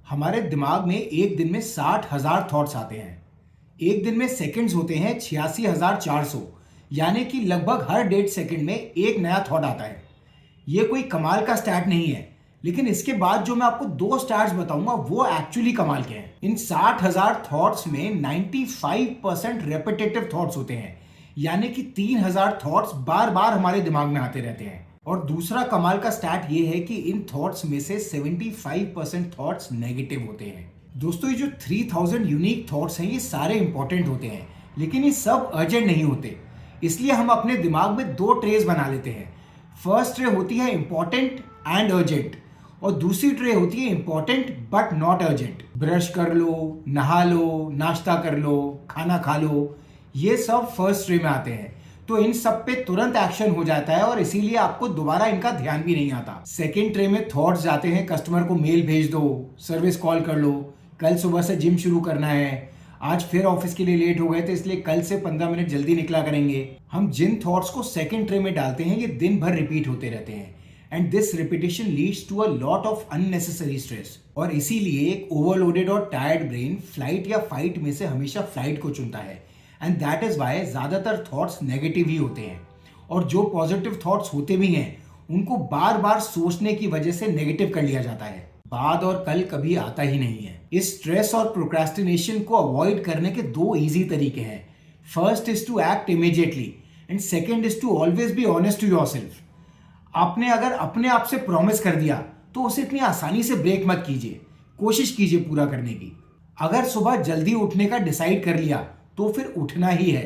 हमारे दिमाग में एक दिन में 60,000 थॉट्स आते हैं। एक दिन में सेकंड्स होते हैं 86,400, यानी कि लगभग हर 1.5 सेकंड में एक नया थॉट आता है। ये कोई कमाल का स्टैट नहीं है, लेकिन इसके बाद जो मैं आपको दो स्टैट्स बताऊंगा वो एक्चुअली कमाल के हैं। इन 60,000 थॉट्स में 95% रेपिटेटिव थॉट्स होते हैं, यानी कि 3,000 थॉट्स बार बार हमारे दिमाग में आते रहते हैं। और दूसरा कमाल का स्टैट ये है कि इन थॉट्स में से 75% थॉट्स नेगेटिव होते हैं। दोस्तों, ये जो 3000 यूनिक थॉट्स हैं ये सारे इंपॉर्टेंट होते हैं, लेकिन ये सब अर्जेंट नहीं होते। इसलिए हम अपने दिमाग में दो ट्रेज बना लेते हैं। फर्स्ट ट्रे होती है इंपॉर्टेंट एंड अर्जेंट, और दूसरी ट्रे होती है important but not urgent. Brush कर लो, नहा लो, नाश्ता कर लो, खाना खा लो, ये सब फर्स्ट ट्रे में आते हैं। तो इन सब पे तुरंत एक्शन हो जाता है और इसीलिए आपको दोबारा इनका ध्यान भी नहीं आता। सेकेंड ट्रे में थॉट्स जाते हैं, कस्टमर को मेल भेज दो, सर्विस कॉल कर लो, कल सुबह से जिम शुरू करना है, आज फिर ऑफिस के लिए लेट हो गए थे इसलिए कल से 15 मिनट जल्दी निकला करेंगे। हम जिन थॉट्स को सेकेंड ट्रे में डालते हैं ये दिन भर रिपीट होते रहते हैं, and this repetition leads to a lot of unnecessary stress. और इसीलिए एक ओवरलोडेड और टायर्ड ब्रेन फ्लाइट या फाइट में से हमेशा फ्लाइट को चुनता है, एंड दैट इज वाई ज्यादातर थॉट्स नेगेटिव ही होते हैं। और जो पॉजिटिव थॉट्स होते भी हैं उनको बार बार सोचने की वजह से नेगेटिव कर लिया जाता है। बाद और कल कभी आता ही नहीं है। इस स्ट्रेस और प्रोक्रेस्टिनेशन को अवॉइड करने के दो इजी तरीके हैं। First is to act immediately and second is to always be honest to yourself. आपने अगर अपने आप से प्रॉमिस कर दिया तो उसे इतनी आसानी से ब्रेक मत कीजिए, कोशिश कीजिए पूरा करने की। अगर सुबह जल्दी उठने का डिसाइड कर लिया तो फिर उठना ही है।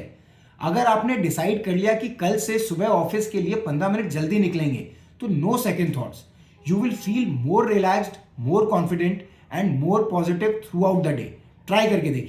अगर आपने डिसाइड कर लिया कि कल से सुबह ऑफिस के लिए 15 मिनट जल्दी निकलेंगे तो no second thoughts, you will feel more relaxed, more confident and more positive throughout the day. Try करके देखिए।